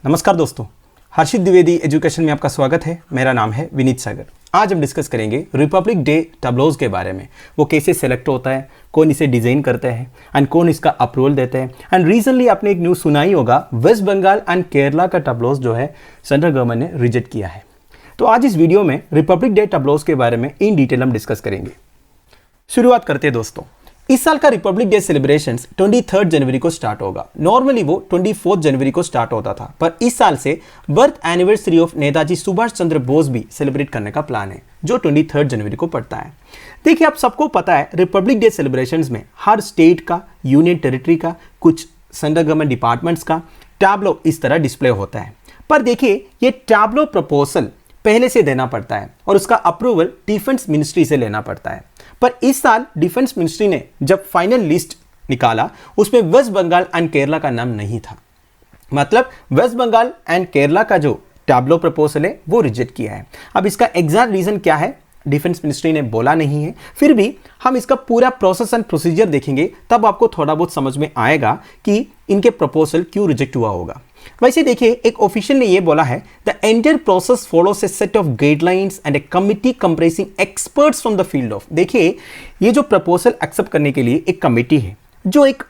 नमस्कार दोस्तों, हर्षित द्विवेदी एजुकेशन में आपका स्वागत है। मेरा नाम है विनीत सागर। आज हम डिस्कस करेंगे रिपब्लिक डे टैब्लोज के बारे में। वो कैसे सेलेक्ट होता है, कौन इसे डिज़ाइन करते हैं एंड कौन इसका अप्रूवल देते हैं। एंड रिसेंटली आपने एक न्यूज़ सुना ही होगा, वेस्ट बंगाल एंड केरला का टैब्लोज जो है सेंट्रल गवर्नमेंट ने रिजेक्ट किया है। तो आज इस वीडियो में रिपब्लिक डे टैब्लोज के बारे में इन डिटेल हम डिस्कस करेंगे। शुरुआत करते हैं दोस्तों। इस साल का रिपब्लिक डे सेलिब्रेशंस 23 जनवरी को स्टार्ट होगा। नॉर्मली वो 24 जनवरी को स्टार्ट होता था, पर इस साल से birth anniversary of Netaji Subhash Chandra Bose भी सेलिब्रेट करने का प्लान है, जो 23 जनवरी को पड़ता है। देखिए, आप सबको पता है रिपब्लिक डे सेलिब्रेशंस में हर स्टेट का, यूनियन टेरिटरी का, कुछ सेंट्रल गवर्नमेंट डिपार्टमेंट्स का टैब्लो इस तरह डिस्प्ले होता है। पर देखिए, ये टैब्लो प्रपोजल पहले से देना पड़ता है और उसका अप्रूवल डिफेंस मिनिस्ट्री से लेना पड़ता है। पर इस साल डिफेंस मिनिस्ट्री ने जब फाइनल लिस्ट निकाला, उसमें वेस्ट बंगाल एंड केरला का नाम नहीं था। मतलब वेस्ट बंगाल एंड केरला का जो टैब्लो प्रपोजल है वो रिजेक्ट किया है। अब इसका एग्जैक्ट रीजन क्या है, डिफेंस मिनिस्ट्री ने बोला नहीं है। फिर भी हम इसका पूरा प्रोसेस एंड प्रोसीजर देखेंगे, तब आपको थोड़ा बहुत समझ में आएगा कि इनके प्रपोजल क्यों रिजेक्ट हुआ होगा। वैसे देखिए, एक ऑफिशियल ने यह बोला है, the entire process follows A set of guidelines and A committee compressing experts from the field of. देखिए, ये जो प्रपोजल एक्सेप्ट करने के लिए एक कमिटी है जो एक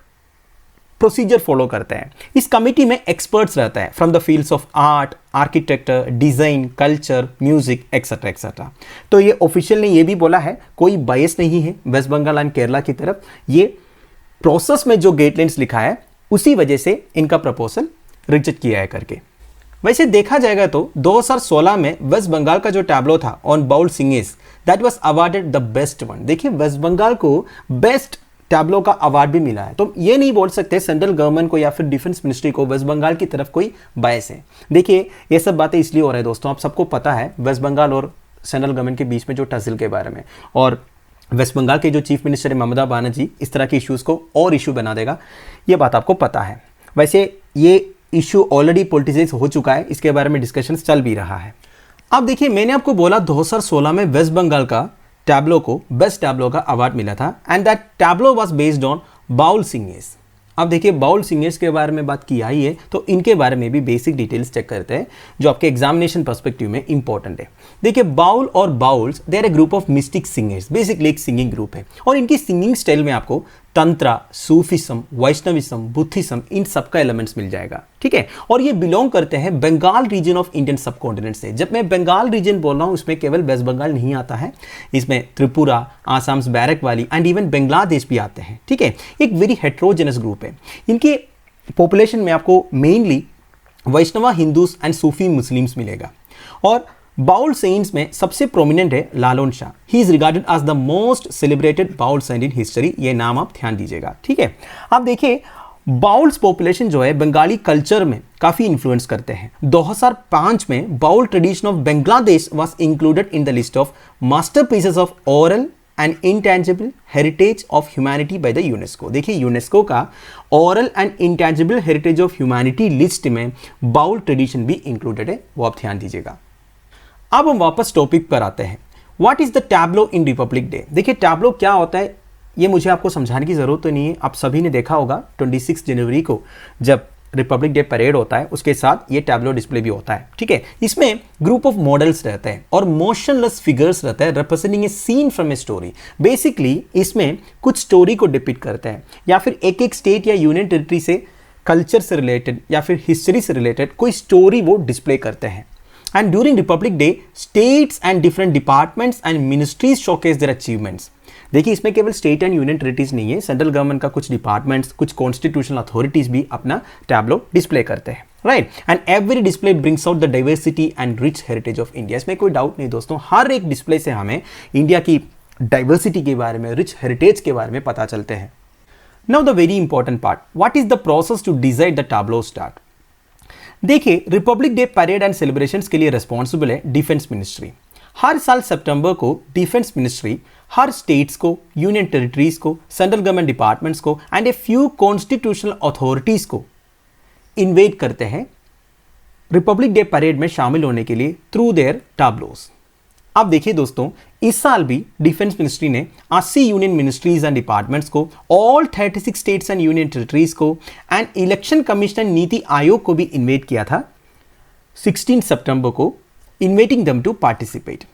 प्रोसीजर फॉलो करता है। इस कमिटी में एक्सपर्ट्स रहता है from the fields of art, architecture, design, culture, music etcetera etcetera. तो ये ऑफिशियल ने यह भी बोला है, कोई बायस नहीं है वेस्ट बंगाल एंड केरला की तरफ। ये प्रोसेस में जो गाइडलाइंस लिखा है उसी वजह से इनका प्रपोजल रिजेक्ट किया है करके। वैसे देखा जाएगा तो 2016 में वेस्ट बंगाल का जो टैब्लो था on Baul singers, that was awarded the best one. देखिए, वेस्ट बंगाल को बेस्ट टैब्लो का अवार्ड भी मिला है। तो ये नहीं बोल सकते सेंट्रल गवर्नमेंट को या फिर डिफेंस मिनिस्ट्री को वेस्ट बंगाल की तरफ कोई बायस है। देखिए, ये सब बातें इसलिए हो रहा है दोस्तों, आप सबको पता है वेस्ट बंगाल और सेंट्रल गवर्नमेंट के बीच में जो टसल के बारे में, और वेस्ट बंगाल के जो चीफ मिनिस्टर है ममता बनर्जी इस तरह के इश्यूज़ को और इशू बना देगा, ये बात आपको पता है। वैसे ये इशू ऑलरेडी पॉलिटिसाइज हो चुका है, इसके बारे में डिस्कशंस चल भी रहा है। अब देखिए, मैंने आपको बोला 2016 में वेस्ट बंगाल का टैब्लो को बेस्ट टैब्लो का अवार्ड मिला था and that tableau was based on Baul singers. अब देखिए, बाउल सिंगर्स के बारे में बात किया ही है तो इनके बारे में भी बेसिक डिटेल्स चेक करते हैं जो आपके एग्जामिनेशन पर्सपेक्टिव में इंपॉर्टेंट है। देखिए, बाउल और Bauls they are a group of mystic singers, basically एक सिंगिंग ग्रुप है और इनकी सिंगिंग स्टाइल में आपको तंत्रा, सूफिज्म, वैष्णविज्म, बुद्धिज्म, इन सब का एलिमेंट्स मिल जाएगा, ठीक है। और ये बिलोंग करते हैं बंगाल रीजन ऑफ इंडियन सब कॉन्टिनेंट से। जब मैं बंगाल रीजन बोल रहा हूँ, उसमें केवल वेस्ट बंगाल नहीं आता है, इसमें त्रिपुरा, आसाम, बैरक वाली एंड इवन बांग्लादेश भी आते हैं, ठीक है। एक वेरी हेट्रोजेनस ग्रुप है। इनके पॉपुलेशन में आपको mainly Vaishnava Hindus and Sufi Muslims मिलेगा। और बाउल सेंट्स में सबसे प्रोमिनेंट है Lalan Shah. He is regarded as the most celebrated Baul saint in history. ये नाम आप ध्यान दीजिएगा, ठीक है। अब देखिए, बाउल्स पॉपुलेशन जो है बंगाली कल्चर में काफी इन्फ्लुएंस करते हैं। 2005 में Baul tradition of Bangladesh was included in the list of masterpieces of oral and intangible heritage of humanity by the UNESCO. देखिए, यूनेस्को का oral and intangible heritage of humanity list में बाउल ट्रेडिशन भी इंक्लूडेड है, वो आप ध्यान दीजिएगा। अब हम वापस टॉपिक पर आते हैं। What is the tableau in Republic day. देखिए, टैब्लो क्या होता है ये मुझे आपको समझाने की जरूरत तो नहीं है, आप सभी ने देखा होगा 26 जनवरी को जब रिपब्लिक डे परेड होता है उसके साथ ये टैब्लो डिस्प्ले भी होता है, ठीक है। इसमें ग्रुप ऑफ मॉडल्स रहते हैं और मोशनलेस फिगर्स रहते हैं representing a scene from a story. Basically इसमें कुछ स्टोरी को डिपिक्ट करते हैं या फिर एक एक स्टेट या यूनियन टेरिटरी से, कल्चर से रिलेटेड या फिर हिस्ट्री से रिलेटेड कोई स्टोरी वो डिस्प्ले करते हैं। And during Republic Day, states and different departments and ministries showcase their achievements. देखिए, इसमें केवल स्टेट एंड यूनियन टेरिटरीज नहीं है, सेंट्रल गवर्नमेंट का कुछ डिपार्टमेंट्स, कुछ कॉन्स्टिट्यूशनल अथॉरिटीज भी अपना टैब्लो डिस्प्ले करते हैं, right. And every display brings out the diversity and rich heritage of India. इसमें कोई डाउट नहीं दोस्तों, हर एक डिस्प्ले से हमें इंडिया की डाइवर्सिटी के बारे में, रिच हेरिटेज के बारे में पता चलते हैं। Now the very important part, what is the process to decide the tableau start. देखिए, republic day parade and celebrations के लिए रिस्पॉन्सिबल है डिफेंस मिनिस्ट्री। हर साल सितंबर को डिफेंस मिनिस्ट्री हर स्टेट्स को, यूनियन टेरिटरीज को, सेंट्रल गवर्नमेंट डिपार्टमेंट्स को and a few constitutional authorities को इन्वाइट करते हैं रिपब्लिक डे परेड में शामिल होने के लिए थ्रू देयर टैब्लोज। अब देखिए दोस्तों, इस साल भी डिफेंस मिनिस्ट्री ने 80 यूनियन मिनिस्ट्रीज एंड डिपार्टमेंट्स को, all 36 states and union territories को and election commission NITI Aayog को भी इन्वाइट किया था 16 सितंबर को इन्वाइटिंग देम टू पार्टिसिपेट।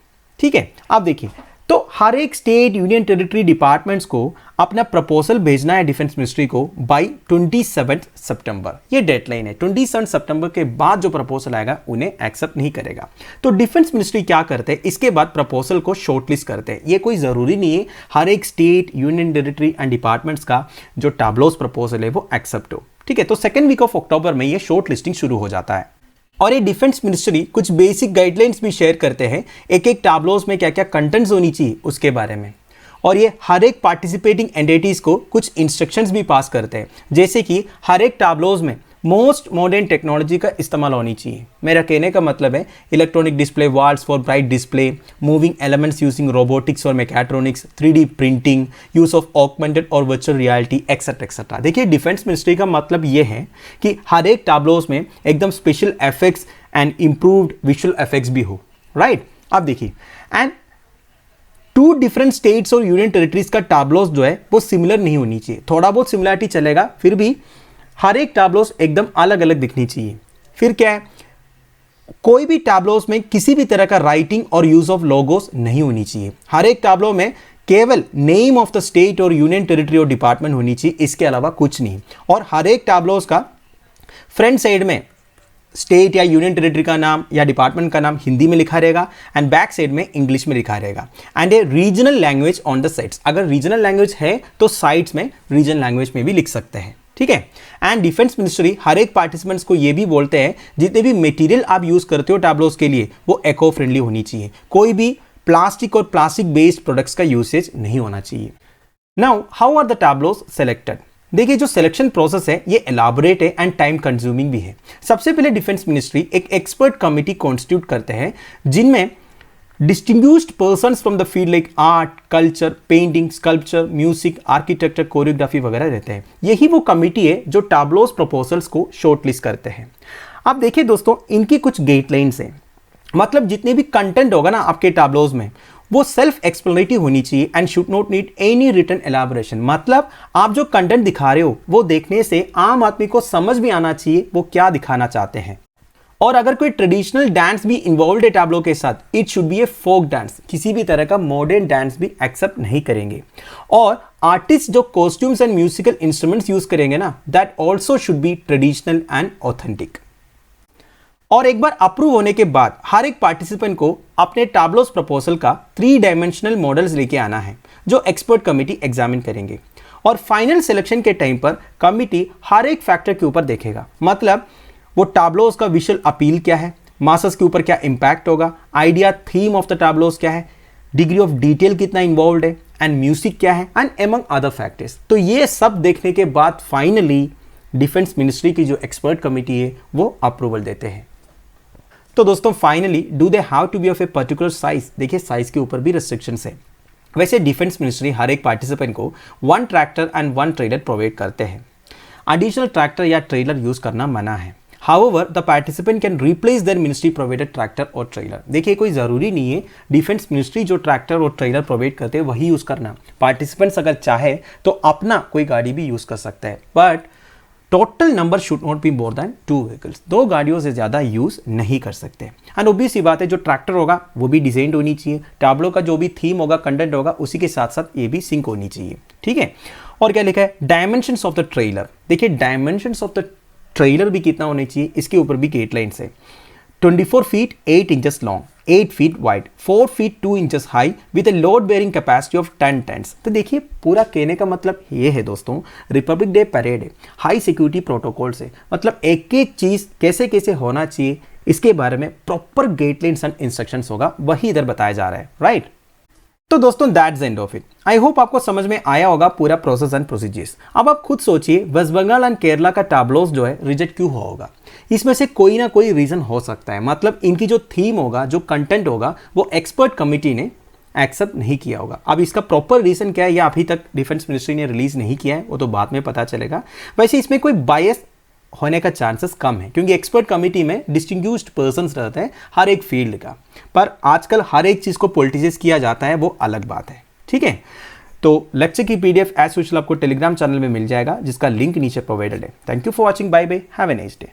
ठीक है, आप देखिए तो हर एक स्टेट यूनियन टेरिटरी डिपार्टमेंट्स को अपना प्रपोजल भेजना है डिफेंस मिनिस्ट्री को बाय 27 सितंबर। ये डेडलाइन है। 27 सितंबर के बाद जो प्रपोजल आएगा उन्हें एक्सेप्ट नहीं करेगा। तो डिफेंस मिनिस्ट्री क्या करते हैं, इसके बाद प्रपोजल को शॉर्टलिस्ट करते हैं। ये कोई ज़रूरी नहीं है हर एक state union territory and departments का जो टैब्लोज प्रपोजल है वो एक्सेप्ट हो। ठीक है, तो सेकेंड वीक ऑफ अक्टूबर में ये शॉर्ट लिस्टिंग शुरू हो जाता है। और ये डिफेंस मिनिस्ट्री कुछ बेसिक गाइडलाइंस भी शेयर करते हैं, एक एक टैब्लोज में क्या क्या कंटेंट्स होनी चाहिए उसके बारे में। और ये हर एक पार्टिसिपेटिंग एंटिटीज को कुछ इंस्ट्रक्शंस भी पास करते हैं, जैसे कि हर एक टैब्लोज में मोस्ट मॉडर्न टेक्नोलॉजी का इस्तेमाल होनी चाहिए। मेरा कहने का मतलब है electronic display walls for bright display, moving elements using robotics और mechatronics, 3D printing, use of augmented और वर्चुअल रियलिटी एक्सेट्रा एक्सेट्रा। देखिए डिफेंस मिनिस्ट्री का मतलब ये है कि हर एक टैब्लोज में एकदम special effects and improved visual effects भी हो। राइट, आप देखिए एंड 2 डिफरेंट स्टेट्स और यूनियन टेरिटरीज का टैब्लोज जो है वो सिमिलर नहीं होनी चाहिए। थोड़ा बहुत सिमिलरिटी चलेगा, फिर भी हर एक टैब्लोज एकदम अलग अलग दिखनी चाहिए। फिर क्या है, कोई भी टैब्लोज में किसी भी तरह का राइटिंग और यूज ऑफ लोगोस नहीं होनी चाहिए। हर एक टैब्लो में केवल नेम ऑफ द स्टेट और यूनियन टेरिटरी और डिपार्टमेंट होनी चाहिए, इसके अलावा कुछ नहीं। और हर एक टैब्लोज का फ्रंट साइड में स्टेट या यूनियन टेरिटरी का नाम या डिपार्टमेंट का नाम हिंदी में लिखा रहेगा एंड बैक साइड में इंग्लिश में लिखा रहेगा and A regional language on the sides. अगर रीजनल लैंग्वेज है तो साइड्स में रीजनल लैंग्वेज में भी लिख सकते हैं। ठीक है, एंड डिफेंस मिनिस्ट्री हर एक पार्टिसिपेंट्स को ये भी बोलते हैं जितने भी मटेरियल आप यूज करते हो टैब्लोज के लिए वो इको फ्रेंडली होनी चाहिए। कोई भी प्लास्टिक और प्लास्टिक बेस्ड प्रोडक्ट्स का यूसेज नहीं होना चाहिए। Now how are the tableaux selected. देखिए जो सिलेक्शन प्रोसेस है ये एलाबोरेट है एंड टाइम कंज्यूमिंग भी है। सबसे पहले डिफेंस मिनिस्ट्री एक एक्सपर्ट कमिटी कॉन्स्टिट्यूट करते हैं जिनमें distinguished persons from the field like art, culture, painting, sculpture, music, architecture, choreography वगैरह रहते हैं। यही वो कमिटी है जो टैब्लोज प्रपोजल्स को शॉर्टलिस्ट करते हैं। अब देखिए दोस्तों इनकी कुछ गाइडलाइंस हैं, मतलब जितने भी कंटेंट होगा ना आपके टैब्लोज में वो सेल्फ एक्सप्लेनेटरी होनी चाहिए and should not need any written elaboration. मतलब आप जो कंटेंट दिखा रहे हो वो देखने से आम आदमी को समझ भी आना चाहिए वो क्या दिखाना चाहते हैं। और अगर कोई ट्रेडिशनल डांस भी इन्वॉल्व है टैब्लो के साथ, it should be a folk dance. किसी भी तरह का मॉडर्न डांस भी एक्सेप्ट नहीं करेंगे। और आर्टिस्ट जो costumes and musical instruments use करेंगे ना, that also should be traditional and authentic. और एक बार अप्रूव होने के बाद हर एक पार्टिसिपेंट को अपने टैब्लोज प्रपोजल का 3 डायमेंशनल मॉडल्स लेके आना है जो एक्सपर्ट कमिटी एग्जामिन करेंगे। और फाइनल सिलेक्शन के टाइम पर कमिटी हर एक फैक्टर के ऊपर देखेगा, मतलब वो टैब्लोज का विजुअल अपील क्या है, मासेस के ऊपर क्या इंपैक्ट होगा, आइडिया थीम ऑफ द टैब्लोज क्या है, डिग्री ऑफ डिटेल कितना इन्वॉल्व है एंड म्यूजिक क्या है एंड एमंग अदर फैक्टर्स। तो ये सब देखने के बाद फाइनली डिफेंस मिनिस्ट्री की जो एक्सपर्ट कमिटी है वो अप्रूवल देते हैं। तो दोस्तों finally do they have to be of a particular size. देखिए साइज के ऊपर भी रिस्ट्रिक्शंस है। वैसे डिफेंस मिनिस्ट्री हर एक पार्टिसिपेंट को 1 ट्रैक्टर एंड 1 ट्रेलर प्रोवाइड करते हैं। एडिशनल ट्रैक्टर या ट्रेलर यूज करना मना है। However, the participant can replace their ministry provided tractor और ट्रेलर। देखिए कोई ज़रूरी नहीं है डिफेंस मिनिस्ट्री जो ट्रैक्टर और ट्रेलर प्रोवाइड करते हैं वही यूज़ करना। पार्टिसिपेंट्स अगर चाहे तो अपना कोई गाड़ी भी यूज़ कर सकता है, but total number should not be more than 2 vehicles. 2 गाड़ियों से ज़्यादा यूज़ नहीं कर सकते। एंड ऑब्वियस सी बात है जो ट्रैक्टर होगा वो भी डिजाइंड होनी चाहिए। टैब्लो का जो भी थीम होगा, कंटेंट होगा, उसी के साथ साथ ये भी सिंक होनी चाहिए। ठीक है, और क्या लिखा है, डायमेंशंस ऑफ द ट्रेलर। देखिए डायमेंशंस ऑफ द ट्रेलर भी कितना होना चाहिए, इसके ऊपर भी गाइडलाइंस है। 24 feet 8 inches long, 8 feet wide, 4 feet 2 inches high with a load bearing capacity of 10 tons. तो देखिए पूरा कहने का मतलब ये है दोस्तों, रिपब्लिक डे परेड है, हाई सिक्योरिटी प्रोटोकॉल से, मतलब एक एक चीज़ कैसे कैसे होना चाहिए इसके बारे में प्रॉपर गाइडलाइंस एंड इंस्ट्रक्शंस होगा, वही इधर बताया जा रहा है। राइट, तो दोस्तों that's end of it. I hope आपको समझ में आया होगा पूरा प्रोसेस एंड प्रोसीजर्स। अब आप खुद सोचिए वेस्ट बंगाल एंड केरला का टैब्लोज जो है रिजेक्ट क्यों होगा। इसमें से कोई ना कोई रीजन हो सकता है, मतलब इनकी जो थीम होगा, जो कंटेंट होगा, वो एक्सपर्ट कमिटी ने एक्सेप्ट नहीं किया होगा। अब इसका प्रॉपर रीजन क्या है, यह अभी तक डिफेंस मिनिस्ट्री ने रिलीज नहीं किया है, वो तो बाद में पता चलेगा। वैसे इसमें कोई बायस होने का चांसेस कम है क्योंकि एक्सपर्ट कमिटी में डिस्टिंग्विश्ड पर्सन्स रहते हैं हर एक फील्ड का, पर आजकल हर एक चीज़ को पॉलिटिसाइज किया जाता है, वो अलग बात है। ठीक है, तो लेक्चर की PDF एज यूजुअल आपको टेलीग्राम चैनल में मिल जाएगा जिसका लिंक नीचे प्रोवाइडेड है। Thank you for watching, bye bye, have a nice day.